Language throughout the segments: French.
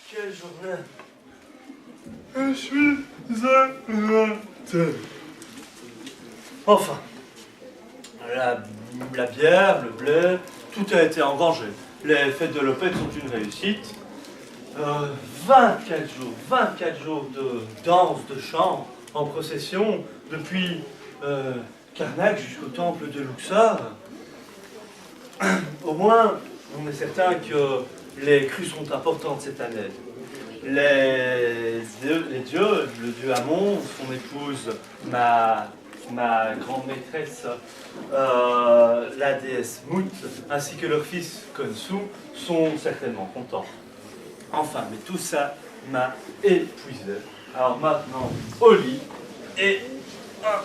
Quelle journée! Je suis heureux. Enfin, la bière, le blé, tout a été engrangé. Les fêtes de l'Opet sont une réussite. 24 jours de danse, de chant, en procession, depuis Karnak jusqu'au temple de Luxor. Au moins, on est certain que les crues sont importantes cette année. Les dieux, le dieu Amon, son épouse, ma grande maîtresse, la déesse Mout, ainsi que leur fils Khonsu, sont certainement contents. Enfin, mais tout ça m'a épuisé. Alors maintenant, au lit, et un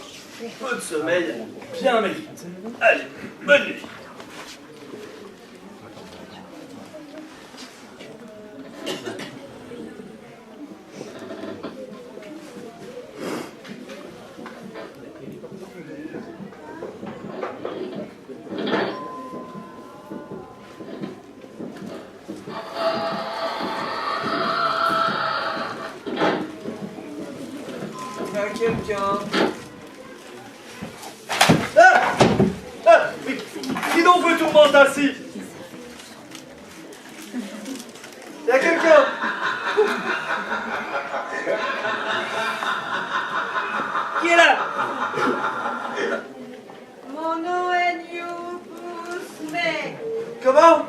peu de sommeil bien mérité. Allez, bonne nuit. Quelqu'un. Mais qui donc vous tourmente ainsi? Il y a quelqu'un? Qui est là? Mon nom est Newbus Meg. Comment?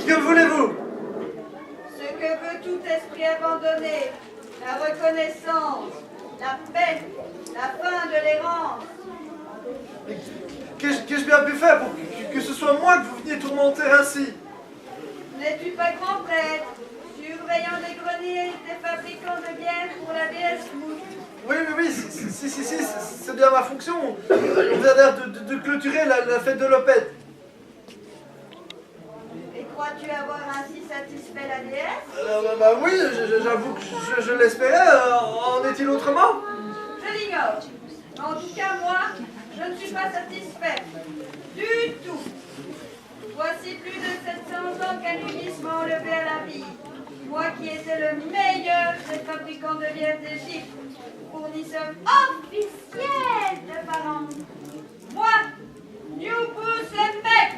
Que voulez-vous? Ce que veut tout esprit abandonné, la reconnaissance, la paix, la fin de l'errance. Qu'ai-je bien pu faire pour que ce soit moi que vous veniez tourmenter ainsi? N'es-tu pas grand prêtre, surveillant des greniers des fabricants de bière pour la déesse Mout? Oui, si, c'est bien ma fonction. On vient d'ailleurs de clôturer la fête de l'Opet. Et crois-tu avoir ainsi satisfait la déesse? Bah oui, j'avoue que je l'espérais. En est-il autrement? Je l'ignore. En tout cas, moi, je ne suis pas satisfait. Du tout. Voici plus de 700 ans qu'Anubis m'a enlevé à la vie. Moi qui étais le meilleur des fabricants de bière d'Égypte, fournisseur officiel de parents. Moi, Newbus Meg.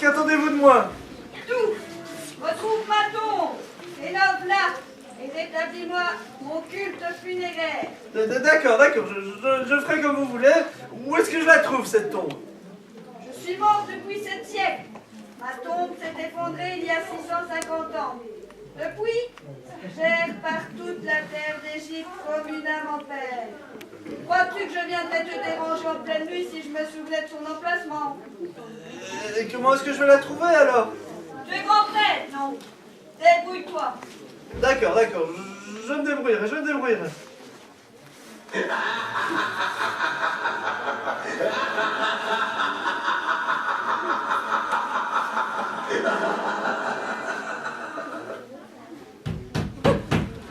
Qu'attendez-vous de moi? Tout. Retrouve ma tombe. Élève-la. Et rétablis-moi mon culte funéraire. D'accord, je ferai comme vous voulez. Où est-ce que je la trouve, cette tombe? Je suis mort depuis 7 siècles. Ma tombe s'est effondrée il y a 650 ans. Depuis, j'erre par toute la terre d'Égypte comme une âme en peine. Crois-tu que je viendrais te déranger en pleine nuit si je me souvenais de son emplacement? Et comment est-ce que je vais la trouver, alors? Tu es grand prêtre, non? Débrouille-toi. D'accord, je me débrouillerai.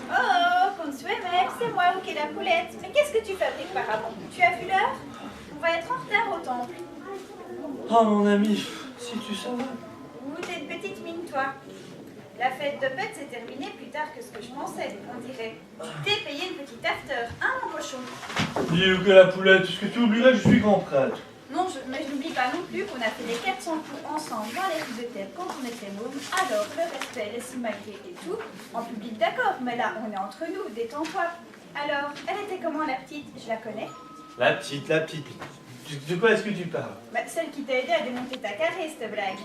Oh, Consuelo, c'est moi, Roquet la poulette. Mais qu'est-ce que tu fabriques par avant? Tu as vu l'heure? On va être en retard au temple. Oh, mon ami, si tu savais. Ouh, t'es une petite mine, toi. La fête de fête s'est terminée plus tard que ce que je pensais, on dirait. T'es payé une petite after, hein, mon cochon? Dis que la poulette, est-ce que tu oublierais que je suis grand prêtre? Non, mais je n'oublie pas non plus qu'on a fait les 400 coups ensemble dans les rues de terre quand on était môme. Alors, le respect, les similarités et tout, en public d'accord, mais là, on est entre nous, détends-toi. Alors, elle était comment la petite? Je la connais. La petite. De quoi est-ce que tu parles? Bah, celle qui t'a aidé à démonter ta carré, cette blague.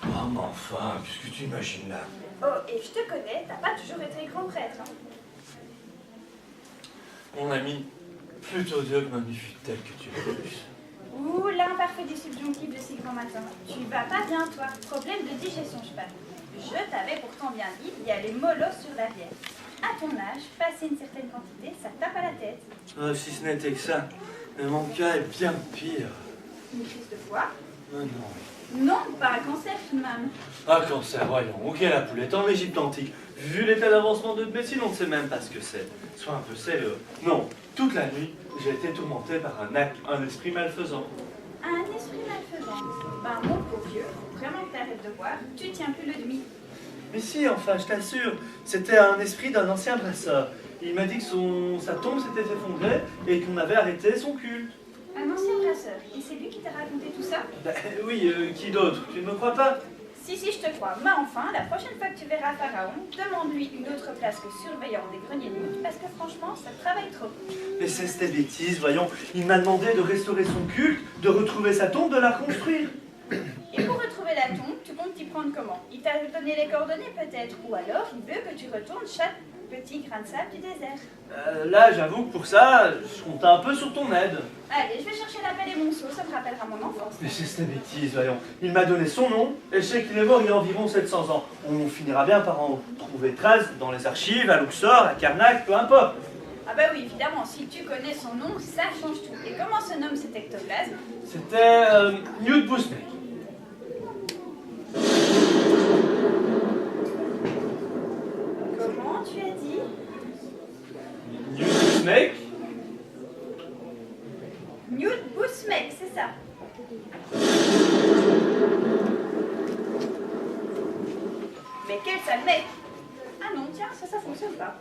Oh, mais enfin, qu'est-ce que tu imagines là? Oh, et je te connais, t'as pas toujours été grand prêtre, hein? Mon ami, plutôt Dieu que m'en fut tel que tu l'as plus. Ouh, l'imparfait du subjonctif de si grand matin. Tu vas pas bien, toi. Problème de digestion, je parle. Je t'avais pourtant bien dit d'y aller mollo sur la bière. À ton âge, passer une certaine quantité, ça tape à la tête. Si ce n'était que ça, mais mon cas est bien pire. Une crise de foie. Non, Non, pas un cancer, même. Un cancer, voyons. Ok, la poulette en Égypte antique. Vu l'état d'avancement de médecine, on ne sait même pas ce que c'est. Soit un peu c'est le... Non, toute la nuit, j'ai été tourmenté par un esprit malfaisant. Un esprit malfaisant. Ben, mon pauvre vieux, vraiment que t'arrêtes de boire, tu tiens plus le demi. Mais si, enfin, je t'assure, c'était un esprit d'un ancien brasseur. Il m'a dit que sa tombe s'était effondrée et qu'on avait arrêté son culte. Un ancien brasseur. Et c'est lui qui t'a raconté tout ça? Ben, oui, qui d'autre? Tu ne me crois pas? Si, je te crois. Mais enfin, la prochaine fois que tu verras Pharaon, demande-lui une autre place que surveillant des greniers de nuit, parce que franchement, ça te travaille trop. Mais c'est des bêtises, voyons. Il m'a demandé de restaurer son culte, de retrouver sa tombe, de la reconstruire. Et pour retrouver la tombe, tu comptes t'y prendre comment? Il t'a donné les coordonnées peut-être? Ou alors, il veut que tu retournes chaque petit grain de sable du désert. Là, j'avoue que pour ça, je compte un peu sur ton aide. Allez, je vais chercher la pelle et mon seau, ça me rappellera mon enfance. Mais c'est des bêtises, voyons. Il m'a donné son nom, et je sais qu'il est mort il y a environ 700 ans. On finira bien par en trouver trace dans les archives, à Luxor, à Karnak, peu importe. Ah bah oui, évidemment, si tu connais son nom, ça change tout. Et comment se nomme cet ectoplasme? C'était Newt Bousmek. Comment tu as dit? Newt Bousmek? Newt Bousmek, c'est ça. Mais quel sale mec! Ah non, tiens, ça fonctionne pas.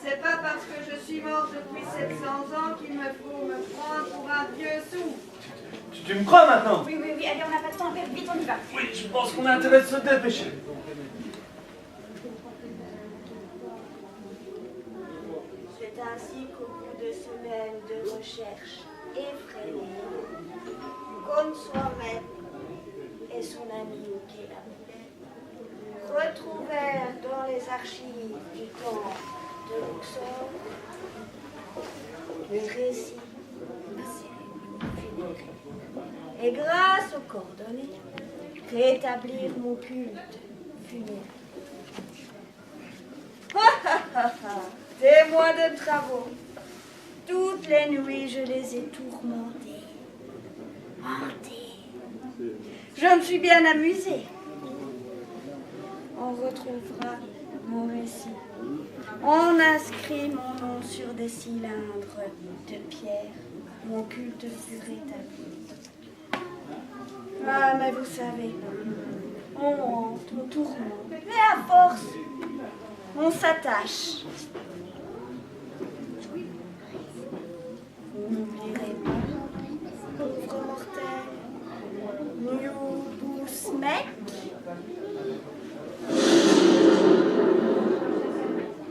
C'est pas parce que je suis mort depuis 700 ans qu'il me faut me prendre pour un vieux sou. Tu me crois maintenant? Oui, allez, on n'a pas de temps à perdre, vite, on y va. Oui, je pense qu'on a intérêt de se dépêcher. C'est ainsi qu'au bout de semaines de recherche effrénée, Ghosn Swarmet et son ami Okelam retrouvèrent dans les archives du temple de Luxor le récit de la cérémonie funéraire. Et grâce aux coordonnées, rétablir mon culte funéraire. Témoin de travaux. Toutes les nuits, je les ai tourmentés, hantés. Je me suis bien amusée. On retrouvera mon récit. On inscrit mon nom sur des cylindres de pierre. Mon culte fut rétabli. Ah, mais vous savez, on hante, on tourmente. Mais à force, on s'attache. Vous n'oublierez pas, pauvre mortel, Newt Bousmek.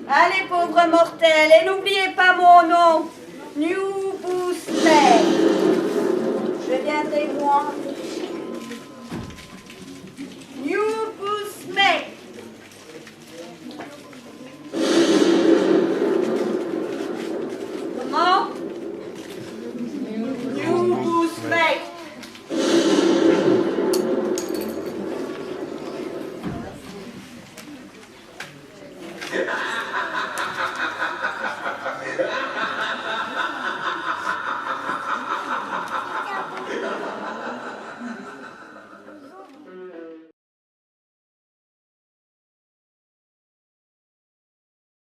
Allez, pauvre mortel, et n'oubliez pas mon nom, Newt Bousmek. Je viendrai moi